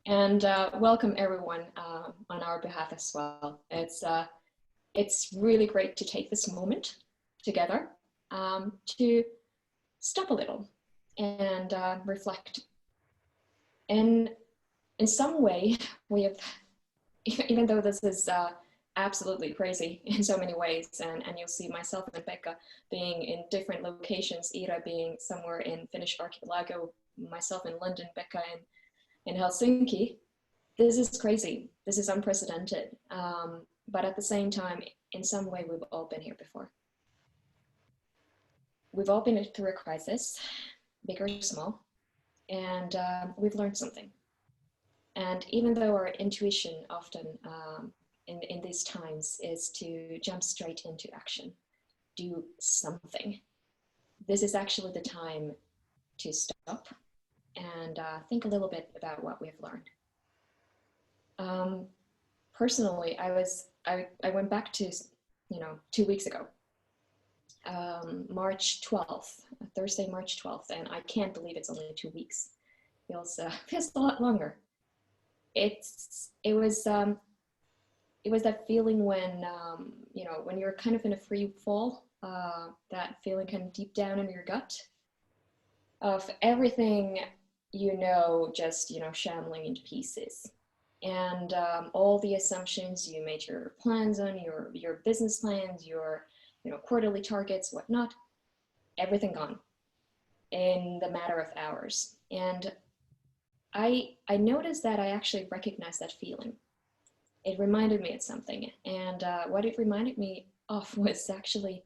And welcome everyone on our behalf as well. It's really great to take this moment together to stop a little and reflect. And in some way, we have, even though this is absolutely crazy in so many ways, and you'll see myself and Pekka being in different locations, Ira being somewhere in Finnish archipelago, myself in London, Pekka in Helsinki. This is crazy. This is unprecedented. But at the same time, in some way, we've all been here before. We've all been through a crisis, big or small, and we've learned something. And even though our intuition often in these times is to jump straight into action, do something, this is actually the time to stop and think a little bit about what we've learned. Personally, I went back to 2 weeks ago, March 12th, Thursday, March 12th, and I can't believe it's only 2 weeks. Feels a lot longer. It was that feeling when when you're kind of in a free fall, that feeling kind of deep down in your gut of everything just shambling into pieces, and all the assumptions you made, your plans on, your business plans, your quarterly targets, whatnot, everything gone in the matter of hours. And I noticed that I actually recognized that feeling. It reminded me of something, and what it reminded me of was actually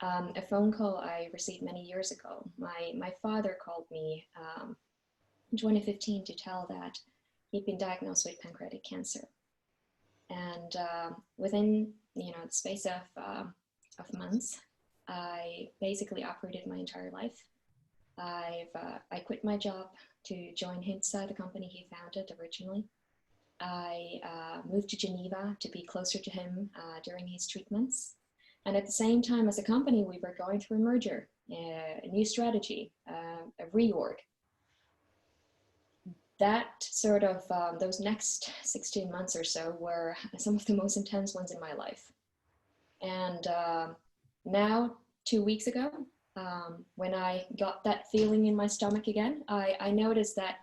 a phone call I received many years ago. My father called me in 2015 to tell that he'd been diagnosed with pancreatic cancer, and within the space of months, I basically operated my entire life. I quit my job to join Hintsa, the company he founded originally. I moved to Geneva to be closer to him during his treatments. And at the same time, as a company, we were going through a merger, a new strategy, a reorg. That sort of, those next 16 months or so were some of the most intense ones in my life. And now, 2 weeks ago, when I got that feeling in my stomach again, I noticed that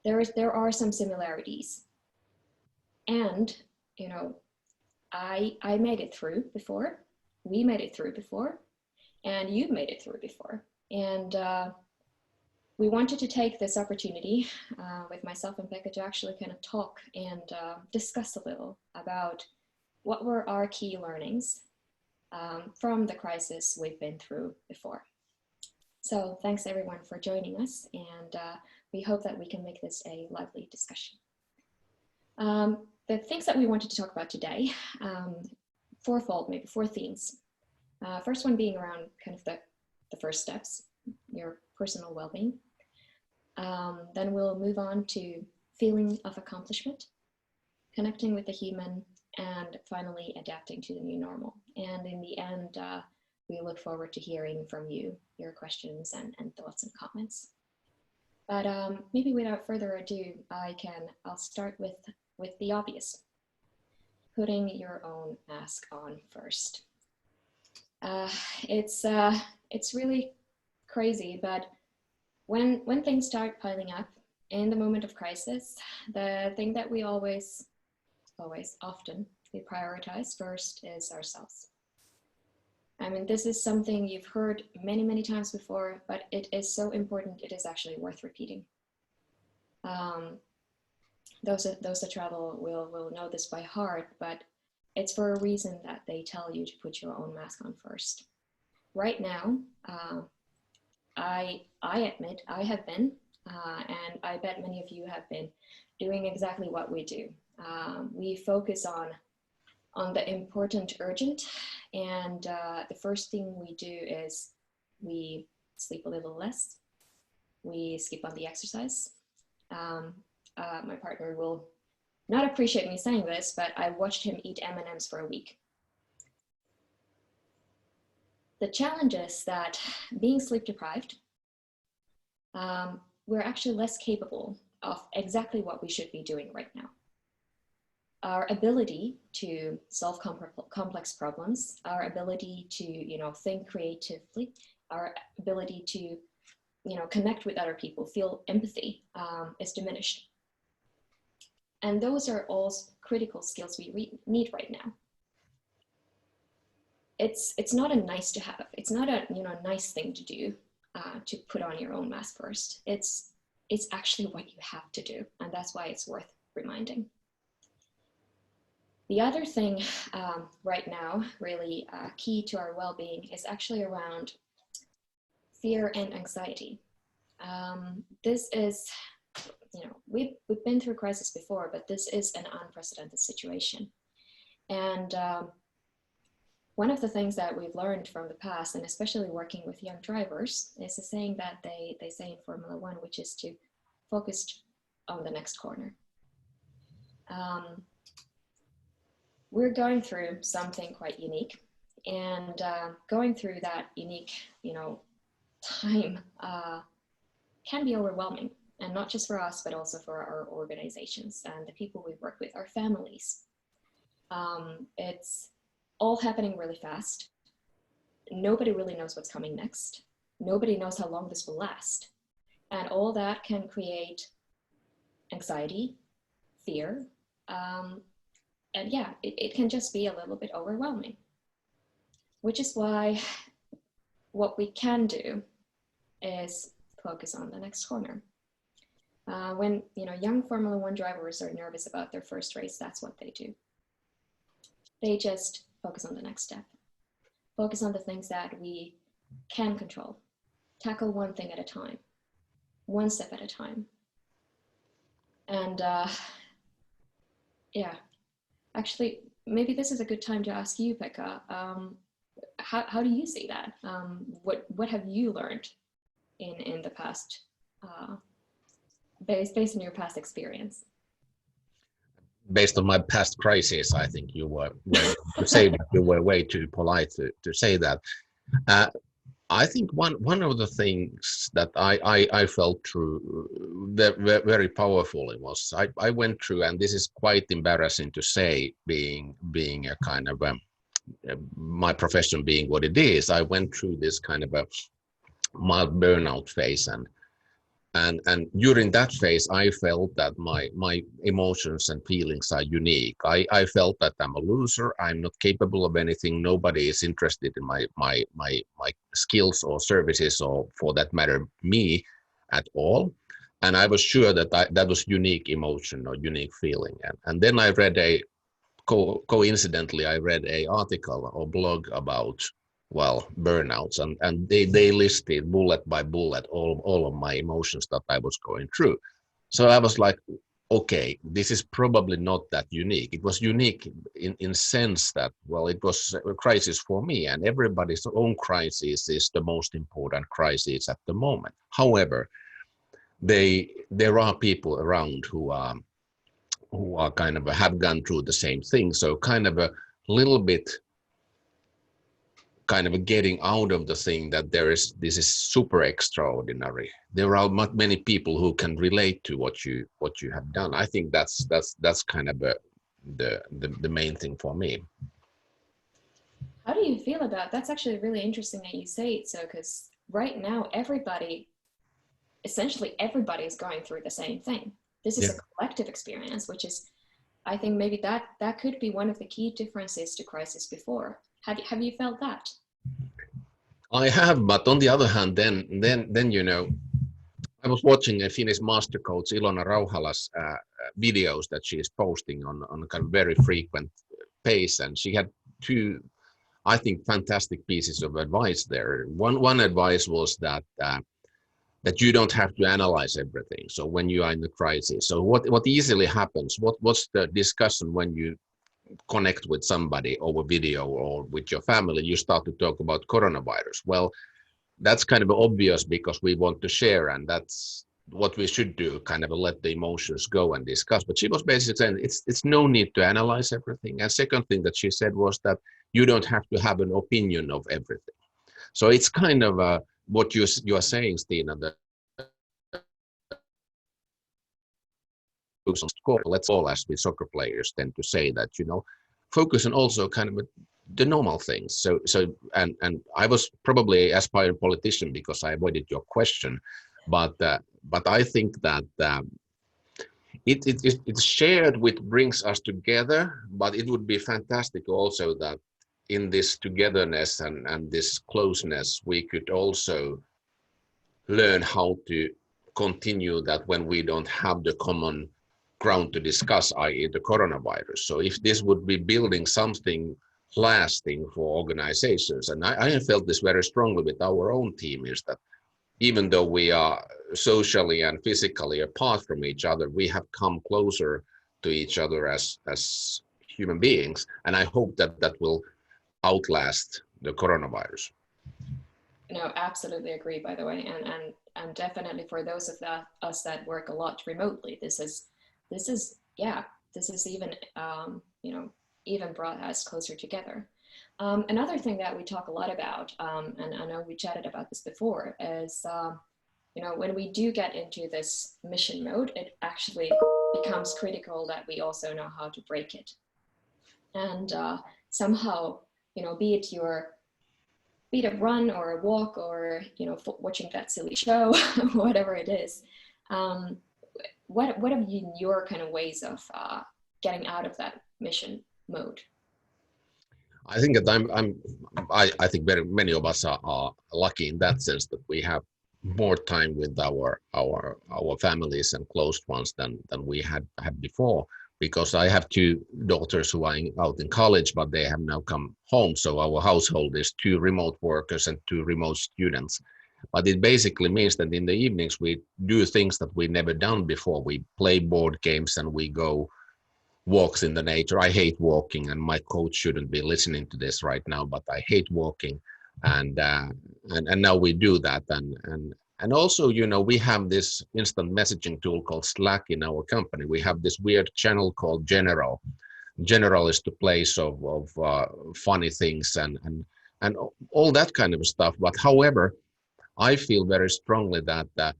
there are some similarities, and I made it through before, we made it through before, and you've made it through before. And we wanted to take this opportunity with myself and Pekka to actually kind of talk and discuss a little about what were our key learnings from the crisis we've been through before. So thanks everyone for joining us, and we hope that we can make this a lively discussion. The things that we wanted to talk about today, fourfold, maybe 4 themes. First one being around kind of the first steps, your personal well-being. Then we'll move on to feeling of accomplishment, connecting with the human, and finally adapting to the new normal. And in the end, we look forward to hearing from you, your questions and thoughts and comments. But maybe without further ado, I'll start with the obvious: putting your own mask on first. It's really crazy, but when things start piling up in the moment of crisis, the thing that we often we prioritize first is ourselves. I mean, this is something you've heard many, many times before, but it is so important, it is actually worth repeating. Those that travel will know this by heart, but it's for a reason that they tell you to put your own mask on first. Right now, I admit I have been, and I bet many of you have been, doing exactly what we do. We focus on the important, urgent, and the first thing we do is we sleep a little less. We skip on the exercise. My partner will not appreciate me saying this, but I watched him eat M&Ms for a week. The challenge is that being sleep deprived, we're actually less capable of exactly what we should be doing right now. Our ability to solve complex problems, our ability to, think creatively, our ability to, connect with other people, feel empathy, is diminished. And those are all critical skills we need right now. It's not a nice to have. It's not a nice thing to do, to put on your own mask first. It's actually what you have to do, and that's why it's worth reminding. The other thing right now, really key to our well-being, is actually around fear and anxiety. This is, we've been through crisis before, but this is an unprecedented situation. And one of the things that we've learned from the past, and especially working with young drivers, is a saying that they say in Formula One, which is to focus on the next corner. We're going through something quite unique, and going through that unique, time can be overwhelming, and not just for us, but also for our organizations and the people we work with, our families. It's all happening really fast. Nobody really knows what's coming next. Nobody knows how long this will last. And all that can create anxiety, fear, and yeah, it can just be a little bit overwhelming, which is why what we can do is focus on the next corner. When young Formula One drivers are nervous about their first race, that's what they do. They just focus on the next step. Focus on the things that we can control. Tackle one thing at a time, one step at a time. And yeah, actually, maybe this is a good time to ask you, Pekka. How do you see that? What have you learned in the past, based on your past experience? Based on my past crisis, I think you were to say that you were way too polite to say that. I think one of the things that I felt through that very powerfully was I went through, and this is quite embarrassing to say, being a kind of my profession being what it is, I went through this kind of a mild burnout phase, and during that phase I felt that my emotions and feelings are unique. I felt that I'm a loser, I'm not capable of anything, nobody is interested in my skills or services, or for that matter me at all. And I was sure that that was unique emotion or unique feeling. And then I read coincidentally I read a article or blog about burnouts, and they listed bullet by bullet all of my emotions that I was going through. So I was like, okay, this is probably not that unique. It was unique in sense that, it was a crisis for me, and everybody's own crisis is the most important crisis at the moment. However, there are people around who are kind of have gone through the same thing. So kind of a little bit kind of getting out of the thing that this is super extraordinary. There are not many people who can relate to what you have done. I think that's kind of the main thing for me. How do you feel about that's actually really interesting that you say it, so because right now essentially everybody is going through the same thing. This is a collective experience, which is, I think maybe that could be one of the key differences to crisis before. Have you felt that? I have, but on the other hand, then I was watching a Finnish master coach Ilona Rauhala's videos that she is posting on kind of very frequent pace, and she had two, I think, fantastic pieces of advice there. One advice was that you don't have to analyze everything. So when you are in the crisis, so what easily happens? What's the discussion when you connect with somebody over video or with your family? You start to talk about coronavirus. Well, that's kind of obvious because we want to share, and that's what we should do, kind of let the emotions go and discuss. But she was basically saying it's no need to analyze everything. And second thing that she said was that you don't have to have an opinion of everything. So it's kind of what you are saying, Stina, that on score. Let's all, as we soccer players tend to say that, focus on also kind of the normal things. And I was probably aspiring politician because I avoided your question, but I think that it's shared which brings us together, but it would be fantastic also that in this togetherness and this closeness, we could also learn how to continue that when we don't have the common ground to discuss, i.e. the coronavirus. So if this would be building something lasting for organizations, and I have felt this very strongly with our own team, is that even though we are socially and physically apart from each other, we have come closer to each other as human beings. And I hope that that will outlast the coronavirus. No, absolutely agree, by the way. And definitely for those of us that work a lot remotely, this is even, even brought us closer together. Another thing that we talk a lot about, and I know we chatted about this before, is, when we do get into this mission mode, it actually becomes critical that we also know how to break it. And somehow, be it a run or a walk or, watching that silly show, whatever it is. What have been your kind of ways of getting out of that mission mode? I think that I think very many of us are lucky in that sense that we have more time with our families and close ones than we had before, because I have two daughters who are out in college, but they have now come home. So our household is 2 remote workers and 2 remote students. But it basically means that in the evenings we do things that we never done before. We play board games and we go walks in the nature. I hate walking, and my coach shouldn't be listening to this right now, but I hate walking, and now we do that, and also, we have this instant messaging tool called Slack in our company. We have this weird channel called General. General is the place of funny things and all that kind of stuff. But however, I feel very strongly that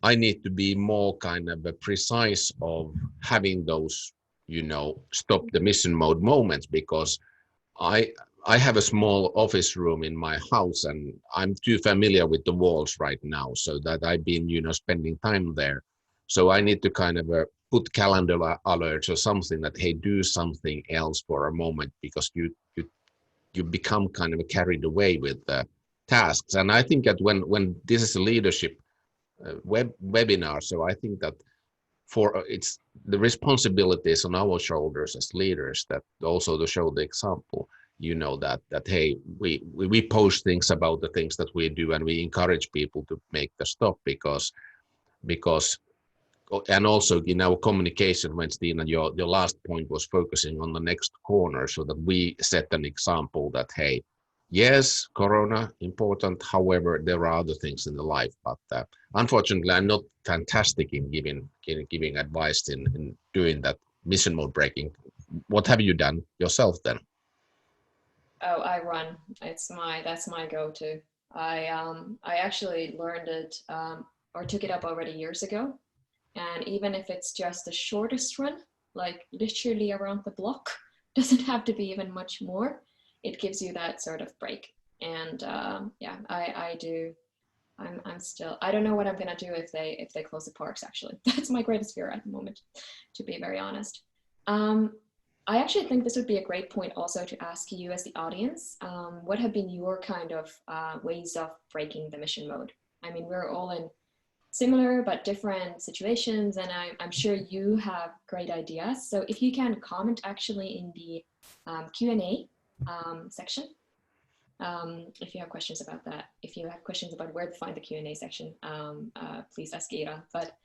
I need to be more kind of precise of having those, stop the mission mode moments, because I have a small office room in my house and I'm too familiar with the walls right now, so that I've been, spending time there. So I need to kind of put calendar alerts or something that, hey, do something else for a moment, because you become kind of carried away with the tasks. And I think that when this is a leadership webinar, so I think that it's the responsibilities on our shoulders as leaders, that also to show the example, that hey, we post things about the things that we do, and we encourage people to make the stop, because and also in our communication, when Stina, your last point was focusing on the next corner, so that we set an example that, hey, yes, corona important, however, there are other things in the life, but unfortunately I'm not fantastic in giving advice in doing that mission mode breaking. What have you done yourself then? Oh, I run. That's my go-to. I actually learned it or took it up already years ago. And even if it's just the shortest run, like literally around the block, doesn't have to be even much more. It gives you that sort of break. And I do. I'm still. I don't know what I'm gonna do if they close the parks. Actually, that's my greatest fear at the moment, to be very honest. I actually think this would be a great point also to ask you as the audience. What have been your kind of ways of breaking the mission mode? I mean, we're all in similar but different situations, and I'm sure you have great ideas. So if you can comment actually in the Q&A section, if you have questions about that. If you have questions about where to find the Q&A section, please ask Ira. But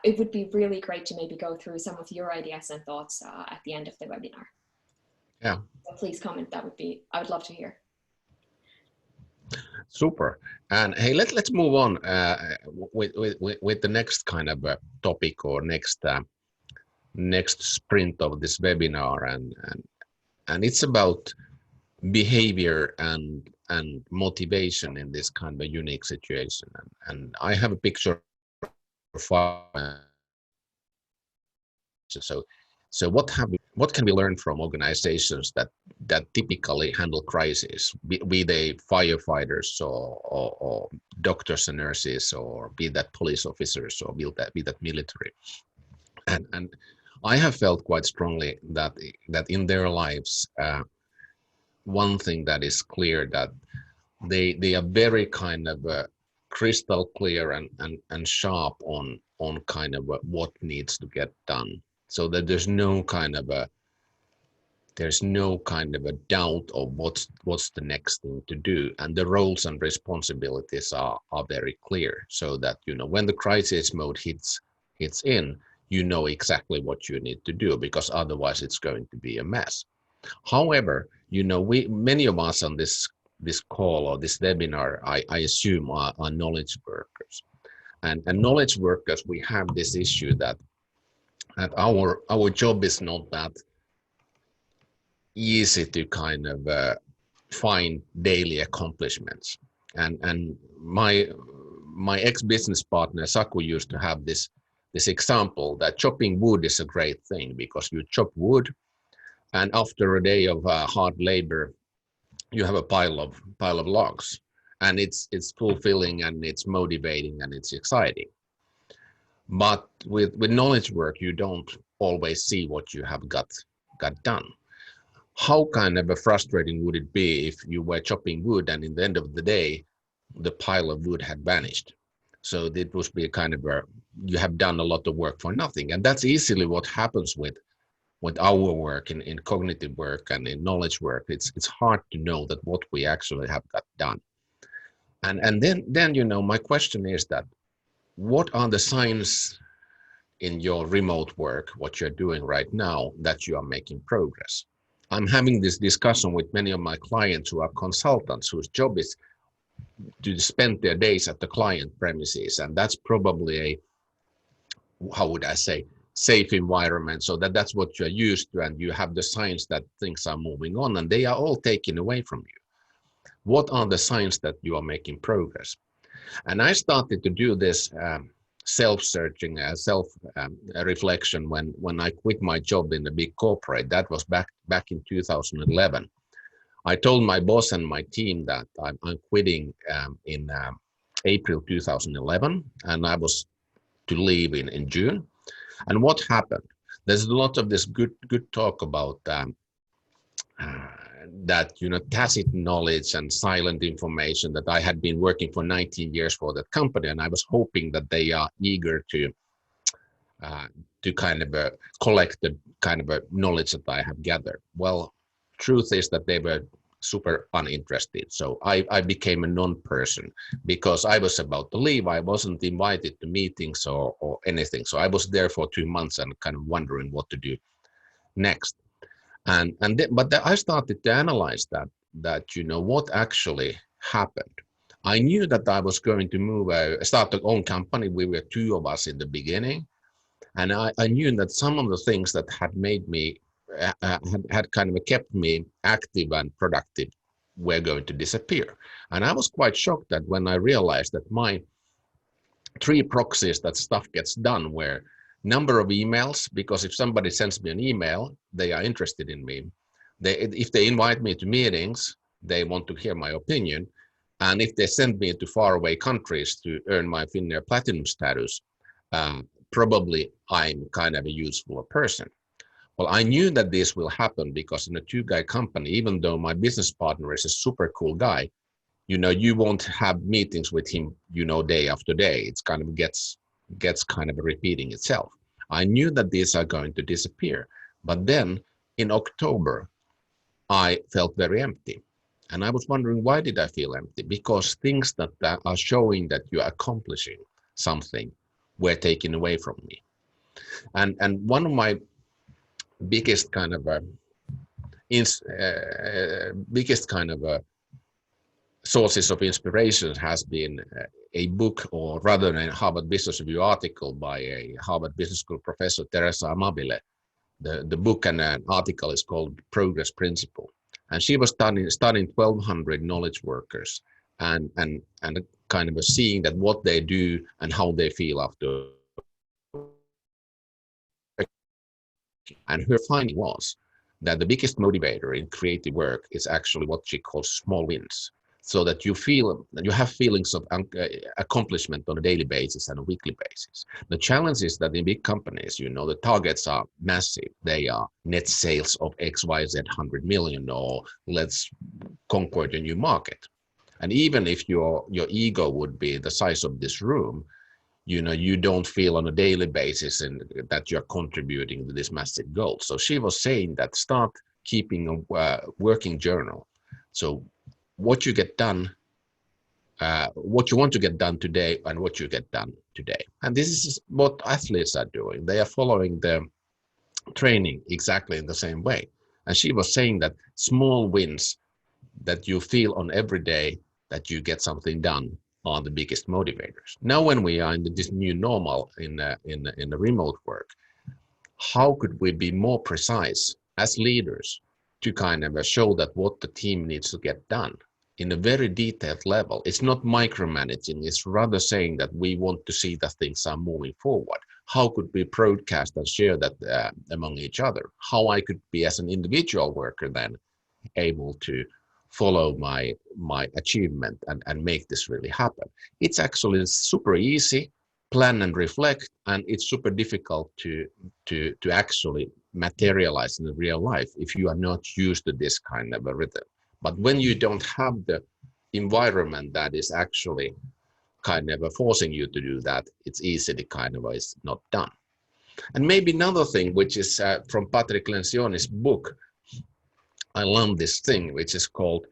it would be really great to maybe go through some of your ideas and thoughts at the end of the webinar. Yeah. So please comment. I would love to hear. Super. And hey, let's move on with the next kind of topic, or next sprint of this webinar, and it's about behavior and motivation in this kind of a unique situation. And I have a picture of So what can we learn from organizations that typically handle crises, be they firefighters or doctors and nurses, or be that police officers, or be that military? And I have felt quite strongly that in their lives, one thing that is clear, that they are very kind of crystal clear and sharp on kind of what needs to get done, so that there's no kind of a doubt of what's the next thing to do, and the roles and responsibilities are very clear, so that when the crisis mode hits in, you know exactly what you need to do, because otherwise it's going to be a mess. However, we many of us on this call or this webinar, I assume, are knowledge workers, and knowledge workers, we have this issue that our job is not that easy to kind of find daily accomplishments. And my ex-business partner Saku used to have this example that chopping wood is a great thing, because you chop wood, and after a day of hard labor, you have a pile of logs, and it's fulfilling, and it's motivating, and it's exciting. But with knowledge work, you don't always see what you have got done. How kind of a frustrating would it be if you were chopping wood, and in the end of the day, the pile of wood had vanished? So it would be a kind of you have done a lot of work for nothing. And that's easily what happens with our work in cognitive work and in knowledge work. It's hard to know that what we actually have got done. And then my question is that, what are the signs in your remote work, what you're doing right now, that you are making progress? I'm having this discussion with many of my clients who are consultants, whose job is to spend their days at the client premises, and that's probably a, how would I say, safe environment, so that's what you're used to, and you have the signs that things are moving on, and they are all taken away from you. What are the signs that you are making progress? And I started to do this self-searching, self-reflection when I quit my job in the big corporate. That was back in 2011. I told my boss and my team that I'm quitting in April 2011, and I was to leave in June. And what happened? There's a lot of this good talk about that, tacit knowledge and silent information, that I had been working for 19 years for that company, and I was hoping that they are eager to kind of collect the kind of knowledge that I have gathered. Well, truth is that they were super uninterested. So I became a non-person, because I was about to leave. I wasn't invited to meetings or anything. So I was there for 2 months and kind of wondering what to do next. But I started to analyze that what actually happened. I knew that I was going to move, start a own company. We were 2 of us in the beginning. And I knew that some of the things that had made me, had kind of kept me active and productive, were going to disappear. And I was quite shocked that when I realized that my 3 proxies that stuff gets done were number of emails, because if somebody sends me an email, they are interested in me. If they invite me to meetings, they want to hear my opinion. And if they send me to faraway countries to earn my Finnair Platinum status, probably I'm kind of a useful person. Well, I knew that this will happen, because in a 2-guy company, even though my business partner is a super cool guy, you won't have meetings with him, day after day. It's kind of gets kind of repeating itself. I knew that these are going to disappear. But then in October, I felt very empty. And I was wondering, why did I feel empty? Because things that are showing that you're accomplishing something were taken away from me. And one of my biggest kind of sources of inspiration has been a book, or rather a Harvard Business Review article by a Harvard Business School professor, Teresa Amabile. The book and an article is called Progress Principle. And she was studying 1,200 knowledge workers and kind of seeing that what they do and how they feel after And her finding was that the biggest motivator in creative work is actually what she calls small wins. So that you feel that you have feelings of accomplishment on a daily basis and a weekly basis. The challenge is that in big companies, you know, the targets are massive. They are net sales of XYZ 100 million, or let's conquer a new market. And even if your ego would be the size of this room, you know, you don't feel on a daily basis and that you're contributing to this massive goal. So she was saying that start keeping a working journal. So what you get done, what you want to get done today and what you get done today. And this is what athletes are doing. They are following the training exactly in the same way. And she was saying that small wins that you feel on every day that you get something done are the biggest motivators. Now, when we are in this new normal in the remote work, how could we be more precise as leaders to kind of show that what the team needs to get done in a very detailed level? It's not micromanaging, it's rather saying that we want to see that things are moving forward. How could we broadcast and share that among each other? How I could be as an individual worker then able to follow my achievement and make this really happen. It's actually super easy, plan and reflect, and it's super difficult to actually materialize in the real life if you are not used to this kind of a rhythm. But when you don't have the environment that is actually kind of forcing you to do that, it's easily kind of is not done. And maybe another thing, which is from Patrick Lencioni's book, I love this thing, which is called,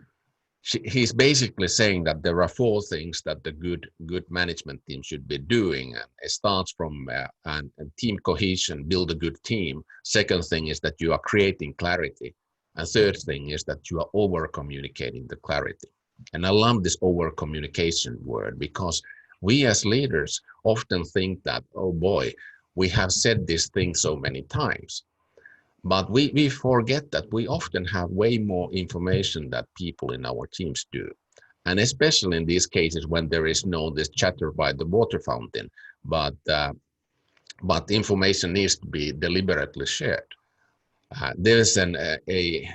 he's basically saying that there are four things that the good management team should be doing. It starts from and team cohesion, build a good team. Second thing is that you are creating clarity. And third thing is that you are over communicating the clarity. And I love this over communication word, because we as leaders often think that, oh boy, we have said this thing so many times. But we forget that we often have way more information that people in our teams do. And especially in these cases when there is no this chatter by the water fountain, but information needs to be deliberately shared. There's a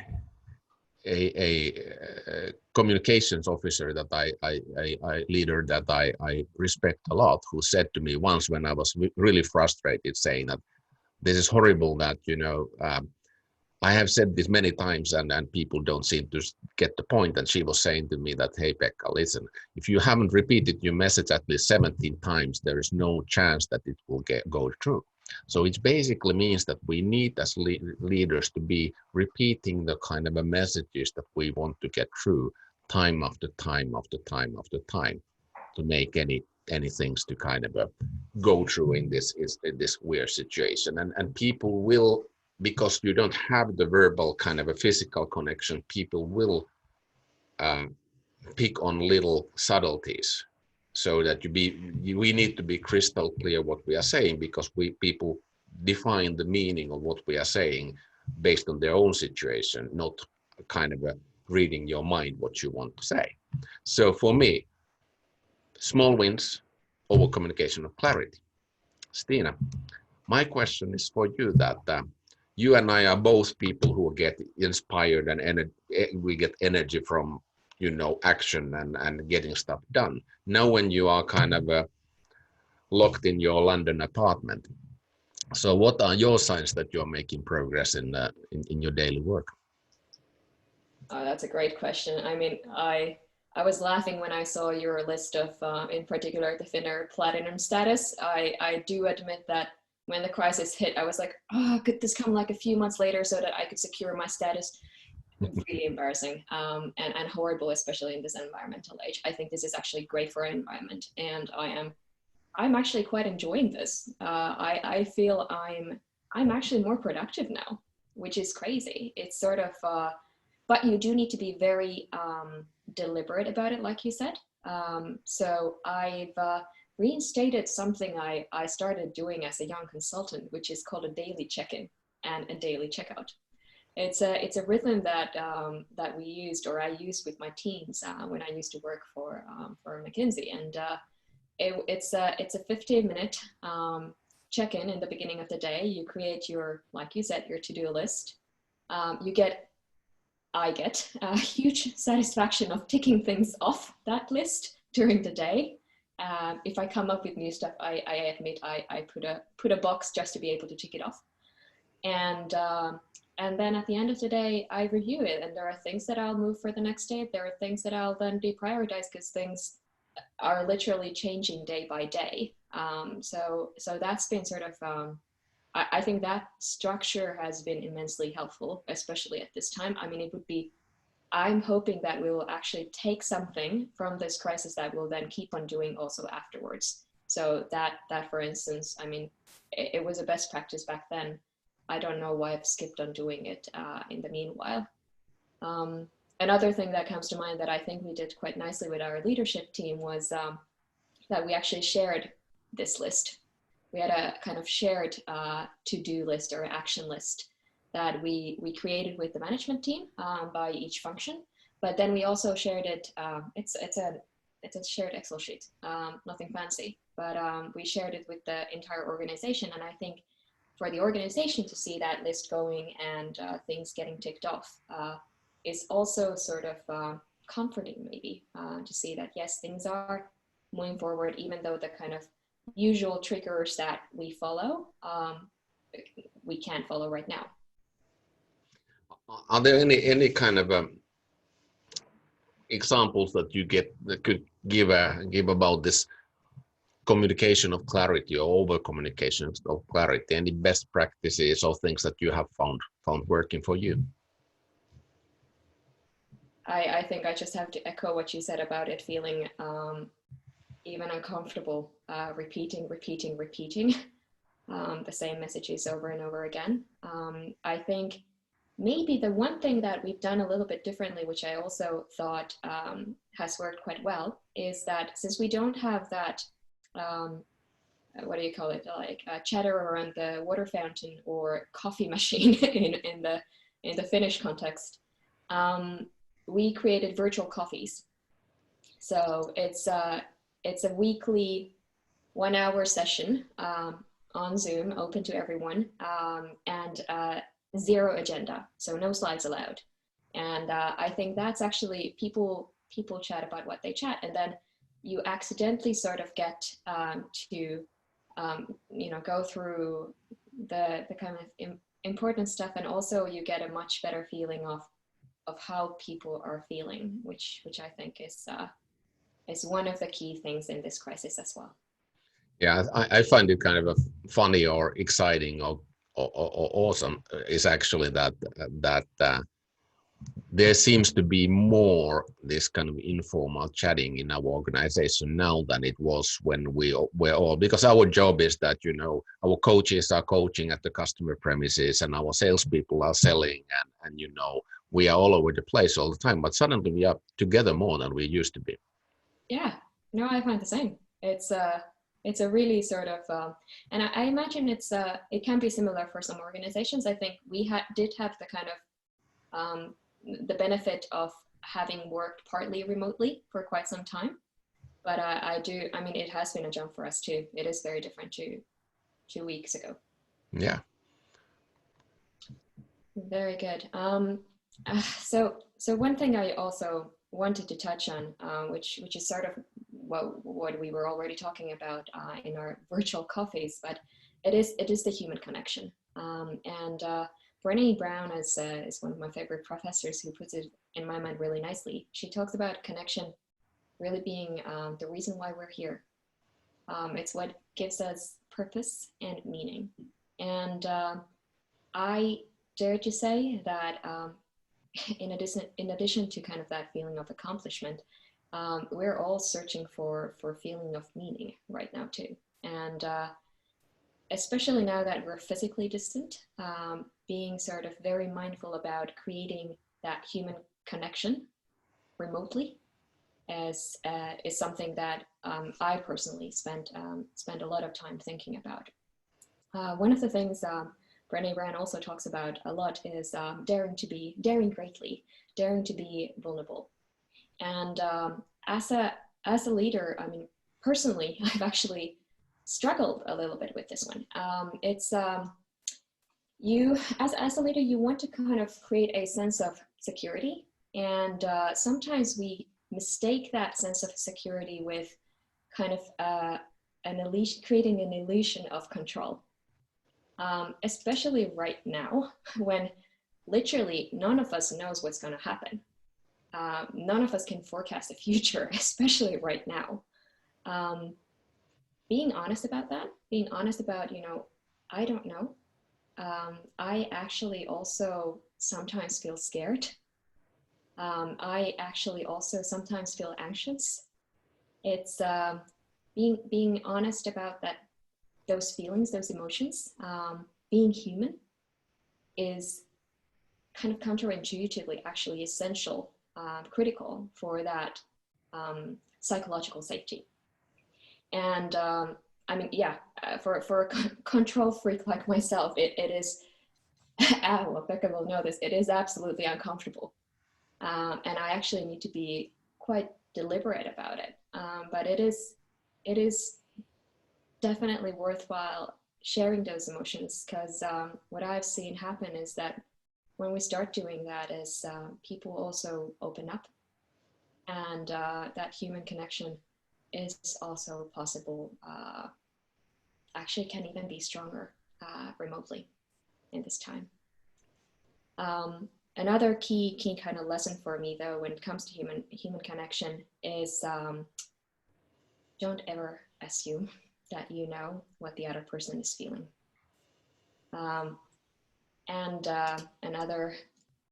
communications officer that I leader that I respect a lot, who said to me once when I was really frustrated, saying that this is horrible that, you know, I have said this many times and people don't seem to get the point. And she was saying to me that, hey, Pekka, listen, if you haven't repeated your message at least 17 times, there is no chance that it will go through. So it basically means that we need as leaders to be repeating the kind of a messages that we want to get through time after time after time after time to make any things to kind of go through in this weird situation. And people will, because you don't have the verbal kind of a physical connection, people will pick on little subtleties, so that we need to be crystal clear what we are saying, because people define the meaning of what we are saying based on their own situation, not kind of reading your mind what you want to say. So for me, small wins over communication of clarity. Stina, my question is for you, that you and I are both people who get inspired and we get energy from, you know, action and getting stuff done. Now when you are kind of locked in your London apartment, so what are your signs that you're making progress in your daily work? Oh, that's a great question. I mean, I was laughing when I saw your list of, in particular, the Finnair Platinum status. I do admit that when the crisis hit, I was like, oh, could this come like a few months later so that I could secure my status? Really embarrassing and horrible, especially in this environmental age. I think this is actually great for our environment, and I'm actually quite enjoying this. I feel I'm actually more productive now, which is crazy. It's sort of, but you do need to be very deliberate about it, like you said. So I've reinstated something I started doing as a young consultant, which is called a daily check-in and a daily checkout. It's a rhythm that that we used, or I used with my teams when I used to work for McKinsey, and it's a 15-minute check-in in the beginning of the day. You create your, like you said, your to-do list. I get a huge satisfaction of ticking things off that list during the day. If I come up with new stuff, I admit I put a box just to be able to tick it off. And then at the end of the day, I review it, and there are things that I'll move for the next day. There are things that I'll then deprioritize because things are literally changing day by day. So that's been sort of, I think that structure has been immensely helpful, especially at this time. I mean, I'm hoping that we will actually take something from this crisis that we'll then keep on doing also afterwards. So that for instance, I mean, it was a best practice back then. I don't know why I've skipped on doing it in the meanwhile. Another thing that comes to mind that I think we did quite nicely with our leadership team was that we actually shared this list. We had a kind of shared to-do list or action list that we created with the management team by each function. But then we also shared it. It's a shared Excel sheet, nothing fancy. But we shared it with the entire organization, and I think for the organization to see that list going and things getting ticked off is also sort of comforting, maybe, to see that yes, things are moving forward, even though the kind of usual triggers that we follow, we can't follow right now. Are there any kind of examples that you could give about this communication of clarity or over communication of clarity? Any best practices or things that you have found working for you? I think I just have to echo what you said about it feeling even uncomfortable, repeating the same messages over and over again. I think maybe the one thing that we've done a little bit differently, which I also thought has worked quite well, is that since we don't have that, what do you call it, like chatter around the water fountain or coffee machine in the Finnish context, we created virtual coffees. So it's a weekly 1 hour session on Zoom, open to everyone, and zero agenda, so no slides allowed. And I think that's actually, people chat about what they chat, and then you accidentally sort of get to go through the kind of important stuff, and also you get a much better feeling of how people are feeling, which I think is one of the key things in this crisis as well. Yeah, I find it kind of a funny or exciting or awesome is actually that there seems to be more this kind of informal chatting in our organization now than it was when we were all, because our job is that, our coaches are coaching at the customer premises and our salespeople are selling, and we are all over the place all the time, but suddenly we are together more than we used to be. Yeah, no, I find the same. It's a really sort of, and I imagine it can be similar for some organizations. I think we did have the kind of the benefit of having worked partly remotely for quite some time, but I mean, it has been a jump for us too. It is very different to 2 weeks ago. Yeah. Very good. So one thing I also wanted to touch on, which is sort of what we were already talking about in our virtual coffees, but it is the human connection. And Brené Brown is one of my favorite professors who puts it in my mind really nicely. She talks about connection really being the reason why we're here. It's what gives us purpose and meaning. And I dare to say that in addition to kind of that feeling of accomplishment, we're all searching for feeling of meaning right now too. And especially now that we're physically distant, being sort of very mindful about creating that human connection remotely is something that I personally spent a lot of time thinking about. One of the things Brené Brown also talks about a lot is daring greatly, daring to be vulnerable. And as a leader, I mean, personally, I've actually struggled a little bit with this one. It's you as a leader, you want to kind of create a sense of security, and sometimes we mistake that sense of security with kind of an illusion, creating an illusion of control. Especially right now, when literally none of us knows what's going to happen. None of us can forecast the future, especially right now. Being honest about that, being honest about, I don't know. I actually also sometimes feel scared. I actually also sometimes feel anxious. It's being honest about that, those feelings, those emotions. Being human is kind of counterintuitively actually essential, critical for that psychological safety. And I mean, yeah, for a control freak like myself, it is, well, Becca will know this, it is absolutely uncomfortable. And I actually need to be quite deliberate about it. But it is definitely worthwhile sharing those emotions, because what I've seen happen is that when we start doing that is people also open up, and that human connection is also possible, actually can even be stronger remotely in this time. Another key kind of lesson for me, though, when it comes to human connection is don't ever assume that you know what the other person is feeling. And another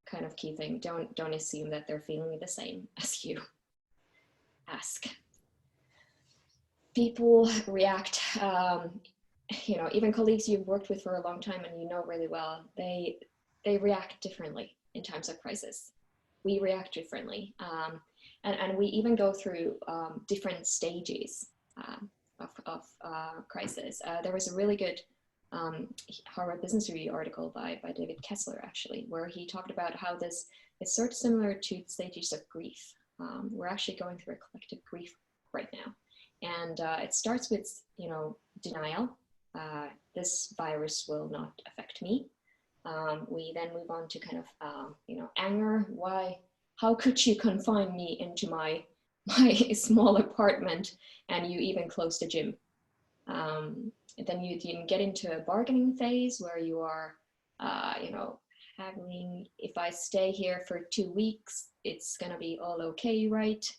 kind of key thing, don't assume that they're feeling the same as you. Ask. People react, even colleagues you've worked with for a long time and you know really well, they react differently in times of crisis. We react differently. And we even go through different stages of crisis. There was a really good Harvard Business Review article by David Kessler, actually, where he talked about how this is sort of similar to stages of grief. We're actually going through a collective grief right now. And it starts with, denial. This virus will not affect me. We then move on to kind of, anger. Why? How could you confine me into my small apartment, and you even closed the gym? And then you get into a bargaining phase where you are, haggling. If I stay here for 2 weeks, it's gonna be all okay, right?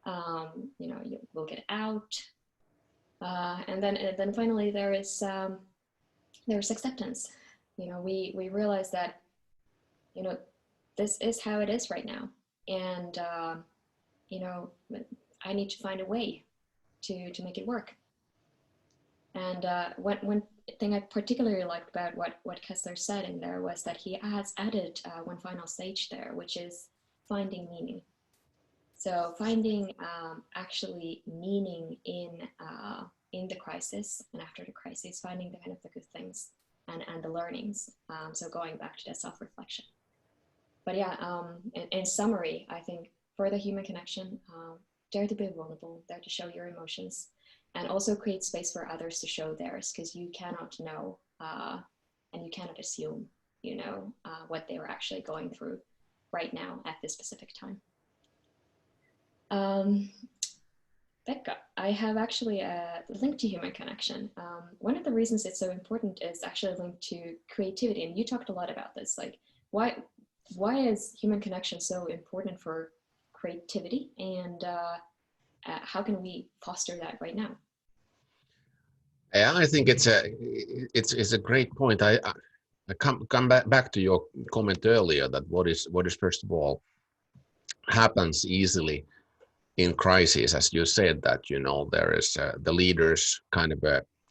You will get out. And then finally there's acceptance. We realize that, this is how it is right now. And, I need to find a way to make it work. And one thing I particularly liked about what Kessler said in there was that he has added one final stage there, which is finding meaning. So finding actually meaning in the crisis and after the crisis, finding the kind of the good things and the learnings. So going back to that self-reflection. But yeah, in summary, I think for the human connection, dare to be vulnerable, dare to show your emotions, and also create space for others to show theirs, because you cannot know and you cannot assume, what they were actually going through right now at this specific time. Becca, I have actually a link to human connection. One of the reasons it's so important is actually linked to creativity, and you talked a lot about this. Like, why is human connection so important for creativity, and how can we foster that right now? Yeah, I think it's a great point. I come back to your comment earlier that what is first of all happens easily in crisis, as you said, that there is the leaders kind of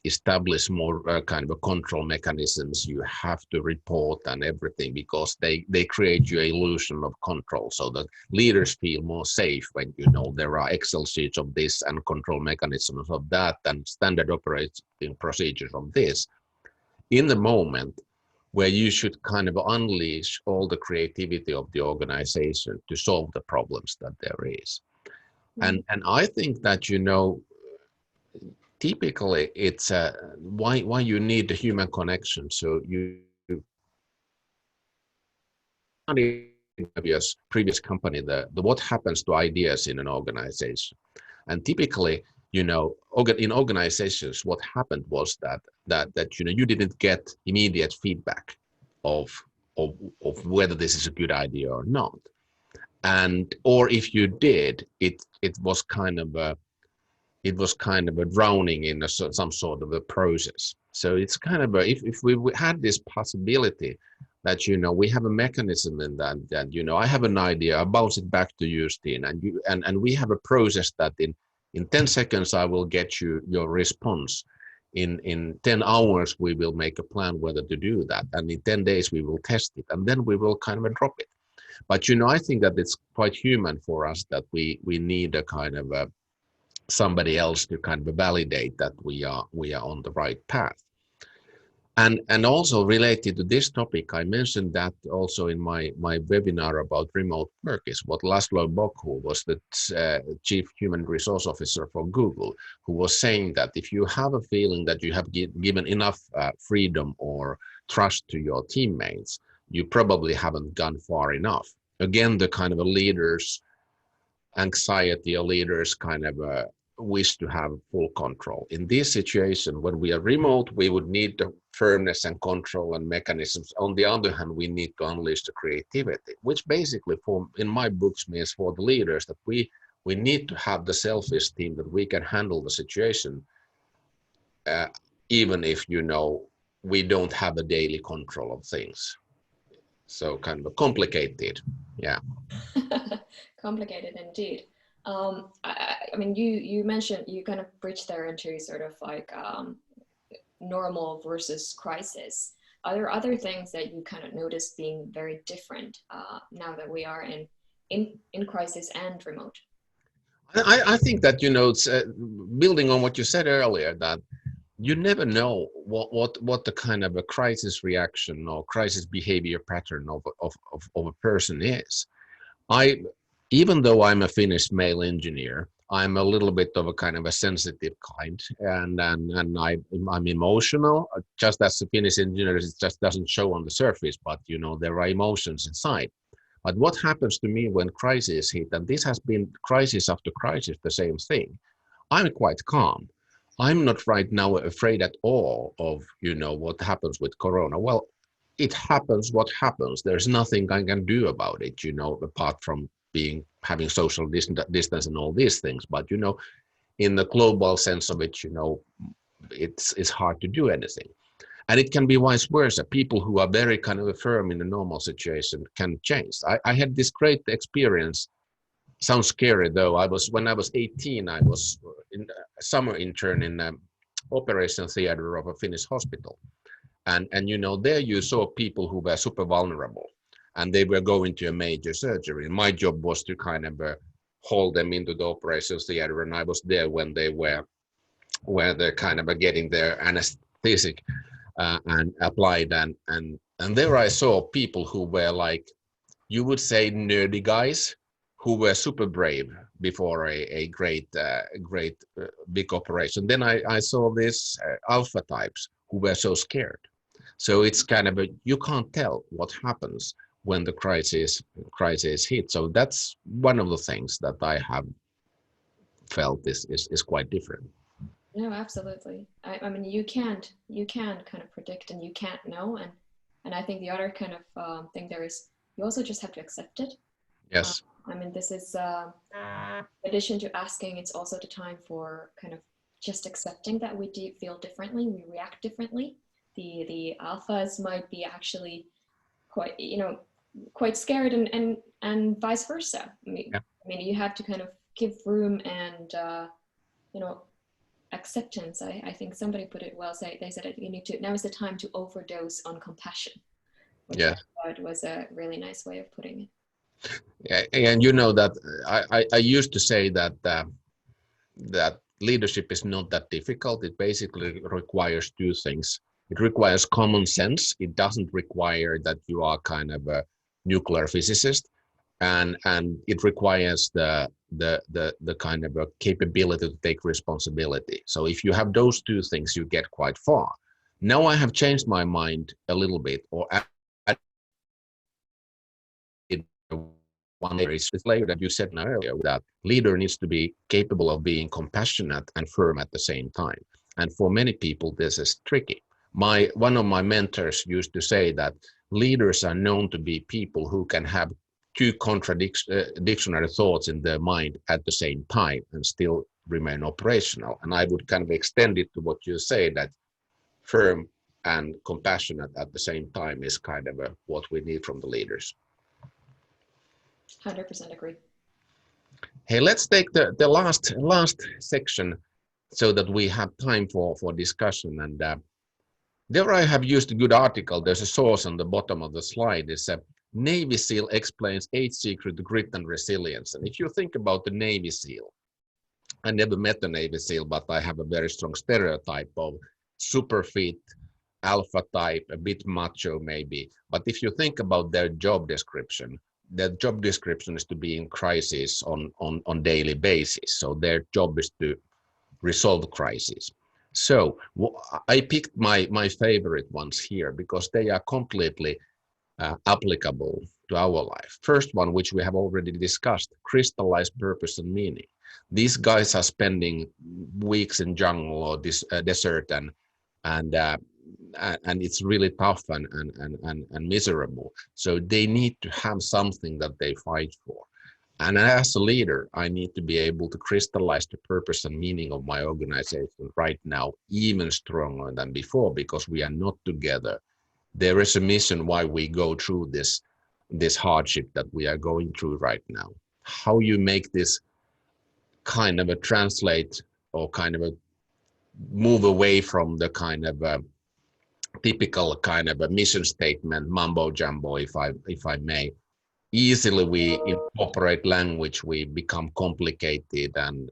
establish more kind of a control mechanisms. You have to report and everything because they create you an illusion of control, so that leaders feel more safe when there are Excel sheets of this and control mechanisms of that and standard operating procedures of this. In the moment where you should kind of unleash all the creativity of the organization to solve the problems that there is. And I think that, typically it's why you need the human connection. So you previous company, the what happens to ideas in an organization. And typically, in organizations, what happened was that you didn't get immediate feedback of of whether this is a good idea or not. And or if you did, it was kind of a drowning in some sort of a process. So it's kind of if we had this possibility that we have a mechanism in that I have an idea, I bounce it back to you, Steen, and we have a process that in 10 seconds I will get you your response. In 10 hours we will make a plan whether to do that, and in 10 days we will test it, and then we will kind of drop it. But I think that it's quite human for us that we need a kind of somebody else to kind of validate that we are on the right path. And also related to this topic, I mentioned that also in my webinar about remote work, is what Laszlo Bock, who was the chief human resource officer for Google, who was saying that if you have a feeling that you have given enough freedom or trust to your teammates, you probably haven't gone far enough. Again, the kind of a leader's anxiety, a leader's kind of a wish to have full control. In this situation, when we are remote, we would need the firmness and control and mechanisms. On the other hand, we need to unleash the creativity, which basically, in my books, means for the leaders that we need to have the self-esteem that we can handle the situation, even if we don't have a daily control of things. So kind of complicated, yeah. Complicated indeed. I mean, you mentioned, you kind of bridged there into sort of like normal versus crisis. Are there other things that you kind of notice being very different now that we are in crisis and remote? I think that it's building on what you said earlier, that you never know what the kind of a crisis reaction or crisis behavior pattern of a person is. Even though I'm a Finnish male engineer, I'm a little bit of a kind of a sensitive kind, and I'm emotional. Just as a Finnish engineer, it just doesn't show on the surface, but there are emotions inside. But what happens to me when crisis hit, and this has been crisis after crisis, the same thing. I'm quite calm. I'm not right now afraid at all of what happens with Corona. Well, it happens what happens. There's nothing I can do about it, apart from having social distance and all these things. But in the global sense of it, it's hard to do anything. And it can be vice versa. People who are very kind of firm in a normal situation can change. I had this great experience. Sounds scary though. When I was 18, I was a summer intern in an operation theater of a Finnish hospital. And there you saw people who were super vulnerable, and they were going to a major surgery. My job was to kind of hold them into the operations theater, and I was there when they were they're kind of getting their anesthetic and applied, and there I saw people who were like, you would say, nerdy guys who were super brave before a great big operation. Then I saw these alpha types who were so scared. So it's kind of you can't tell what happens when the crisis hits. So that's one of the things that I have felt is quite different. No, absolutely. I mean, you can't kind of predict, and you can't know. And I think the other kind of thing there is, you also just have to accept it. Yes. I mean, this is, in addition to asking, it's also the time for kind of just accepting that we do feel differently, we react differently. The alphas might be actually quite scared, and vice versa. I mean, you have to kind of give room and acceptance. I think somebody put it well. They said you need to, now is the time to overdose on compassion, which I thought was a really nice way of putting it. Yeah, and that I used to say that that leadership is not that difficult. It basically requires two things. It requires common sense. It doesn't require that you are kind of a nuclear physicist. and it requires the kind of a capability to take responsibility. So if you have those two things, you get quite far. Now I have changed my mind a little bit, or one is later that you said earlier, that leader needs to be capable of being compassionate and firm at the same time. And for many people, this is tricky. One of my mentors used to say that leaders are known to be people who can have two contradictory thoughts in their mind at the same time and still remain operational. And I would kind of extend it to what you say, that firm and compassionate at the same time is kind of what we need from the leaders. 100% agree. Hey, let's take the last section so that we have time for discussion. And there I have used a good article. There's a source on the bottom of the slide. It's a Navy SEAL explains 8 secrets to grit and resilience. And if you think about the Navy SEAL, I never met a Navy SEAL, but I have a very strong stereotype of super fit, alpha type, a bit macho maybe. But if you think about their job description is to be in crisis on daily basis. So their job is to resolve crises. So I picked my favorite ones here because they are completely applicable to our life. First one, which we have already discussed, crystallize purpose and meaning. These guys are spending weeks in jungle or this desert and it's really tough and miserable. So they need to have something that they fight for. And as a leader, I need to be able to crystallize the purpose and meaning of my organization right now, even stronger than before, because we are not together. There is a mission why we go through this hardship that we are going through right now. How you make this kind of a translate or kind of a move away from the kind of a typical kind of a mission statement, mumbo jumbo, if I may. Easily we incorporate language, we become complicated and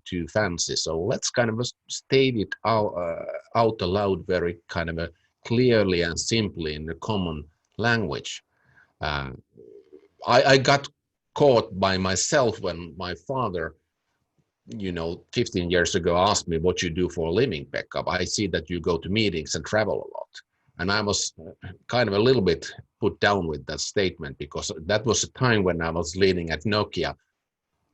too fancy. So let's kind of state it out aloud very kind of clearly and simply in the common language. I got caught by myself when my father, 15 years ago asked me what you do for a living, Pekka. I see that you go to meetings and travel a lot. And I was kind of a little bit put down with that statement because that was a time when I was leading at Nokia.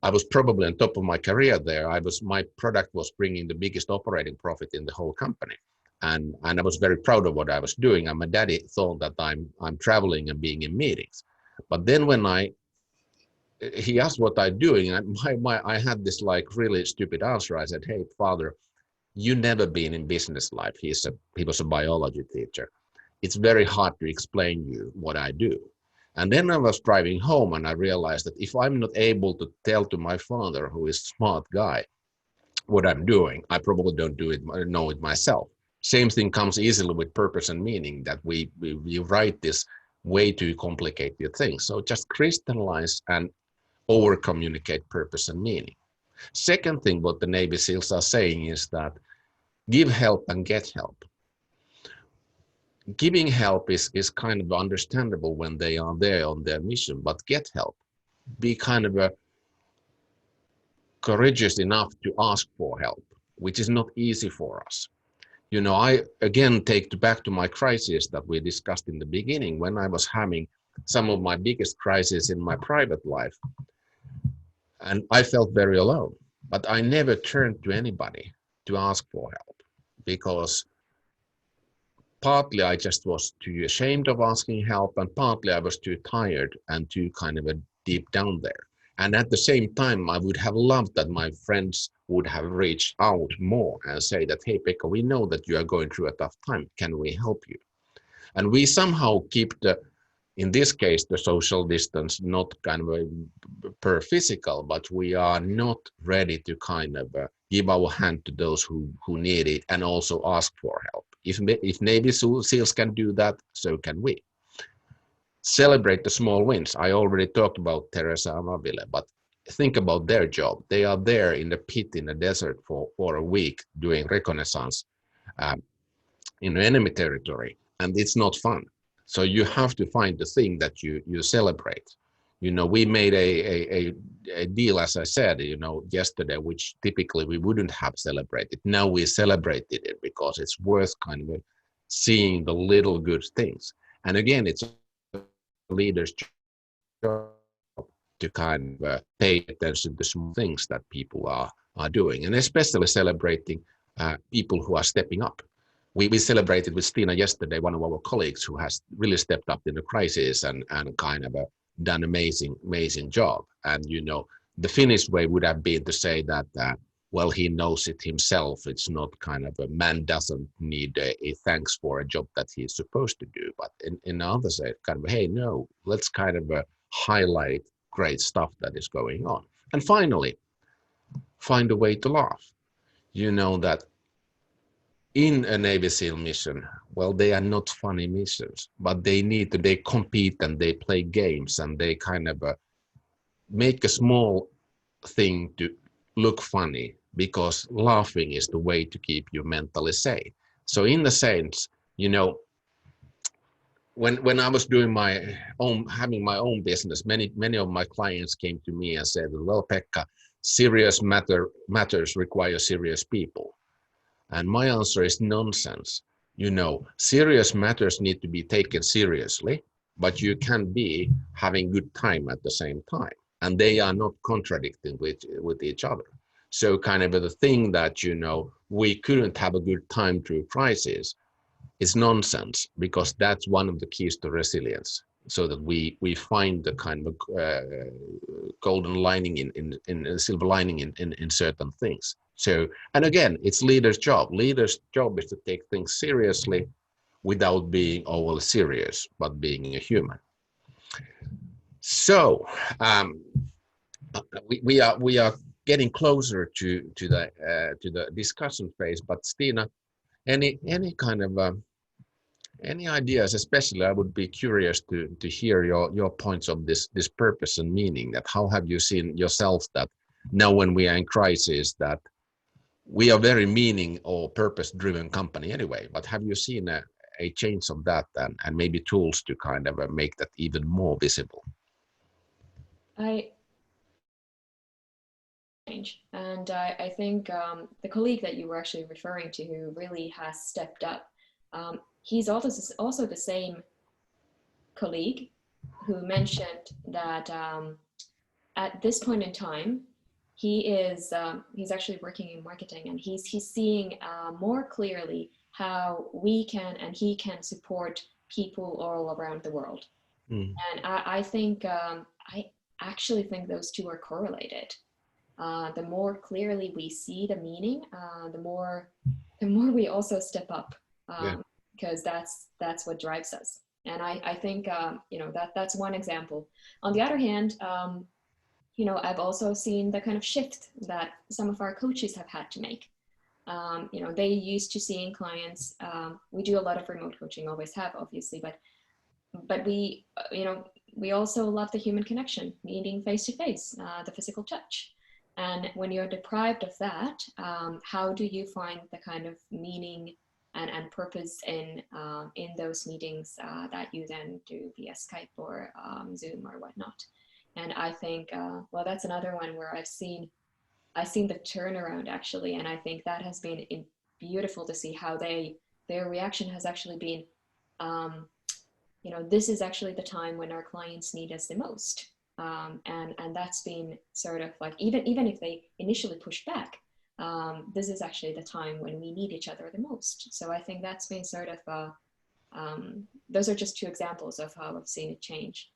I was probably on top of my career there. My product was bringing the biggest operating profit in the whole company. And I was very proud of what I was doing. And my daddy thought that I'm traveling and being in meetings. But then when he asked what I'm doing, and I had this like really stupid answer. I said, "Hey, father, you never been in business life." He was a biology teacher. It's very hard to explain you what I do. And then I was driving home and I realized that if I'm not able to tell to my father, who is a smart guy, what I'm doing, I probably don't know it myself. Same thing comes easily with purpose and meaning, that we write this way too complicated things. So just crystallize and over communicate purpose and meaning. Second thing what the Navy SEALs are saying is that give help and get help. Giving help is kind of understandable when they are there on their mission, but get help. Be kind of courageous enough to ask for help, which is not easy for us. I again take back to my crisis that we discussed in the beginning, when I was having some of my biggest crises in my private life. And I felt very alone, but I never turned to anybody to ask for help because partly I just was too ashamed of asking help, and partly I was too tired and too kind of deep down there. And at the same time, I would have loved that my friends would have reached out more and say that, "Hey, Pekka, we know that you are going through a tough time. Can we help you?" And we somehow keep in this case, the social distance, not kind of per physical, but we are not ready to kind of give our hand to those who need it and also ask for help. If Navy SEALs can do that, so can we. Celebrate the small wins. I already talked about Teresa Amabile, but think about their job. They are there in the pit in the desert for a week doing reconnaissance in enemy territory, and it's not fun. So you have to find the thing that you celebrate. We made a deal, as I said, yesterday, which typically we wouldn't have celebrated. Now we celebrated it because it's worth kind of seeing the little good things. And again, it's a leader's job to kind of pay attention to small things that people are doing, and especially celebrating people who are stepping up. We celebrated with Stina yesterday, one of our colleagues who has really stepped up in the crisis and kind of done amazing job. And the Finnish way would have been to say that well, he knows it himself. It's not kind of a man doesn't need a thanks for a job that he's supposed to do. But in the other side, kind of, hey, no, let's kind of highlight great stuff that is going on. And finally, find a way to laugh. That in a Navy SEAL mission, well, they are not funny missions, but they compete and they play games and they kind of make a small thing to look funny, because laughing is the way to keep you mentally sane. So in the sense, when I was doing having my own business, many of my clients came to me and said, well, Pekka, serious matters require serious people. And my answer is nonsense. Serious matters need to be taken seriously, but you can be having good time at the same time. And they are not contradicting with each other. So kind of the thing that, we couldn't have a good time through crisis is nonsense, because that's one of the keys to resilience, so that we find the kind of golden lining in silver lining in certain things. So, and again, it's leader's job. Leader's job is to take things seriously without being overly serious, but being a human. So we are getting closer to the discussion phase. But Stina, any kind of any ideas? Especially, I would be curious to hear your points of this purpose and meaning. That how have you seen yourself that now when we are in crisis, that we are very meaning or purpose driven company anyway, but have you seen a change of that and maybe tools to kind of make that even more visible? And I think the colleague that you were actually referring to, who really has stepped up, he's also the same colleague who mentioned that at this point in time, he's actually working in marketing, and he's seeing more clearly how we can and he can support people all around the world. And I think I actually think those two are correlated. The more clearly we see the meaning, the more we also step up, because that's what drives us. And I think that's one example. On the other hand, I've also seen the kind of shift that some of our coaches have had to make. They used to seeing clients. We do a lot of remote coaching, always have, obviously, but we also love the human connection, meeting face to face, the physical touch. And when you're deprived of that, how do you find the kind of meaning and purpose in those meetings that you then do via Skype or Zoom or whatnot? And I think, well, that's another one where I've seen the turnaround, actually. And I think that has been beautiful to see how their reaction has actually been, this is actually the time when our clients need us the most. And that's been sort of like, even if they initially pushed back, this is actually the time when we need each other the most. So I think that's been sort of, those are just two examples of how I've seen it change.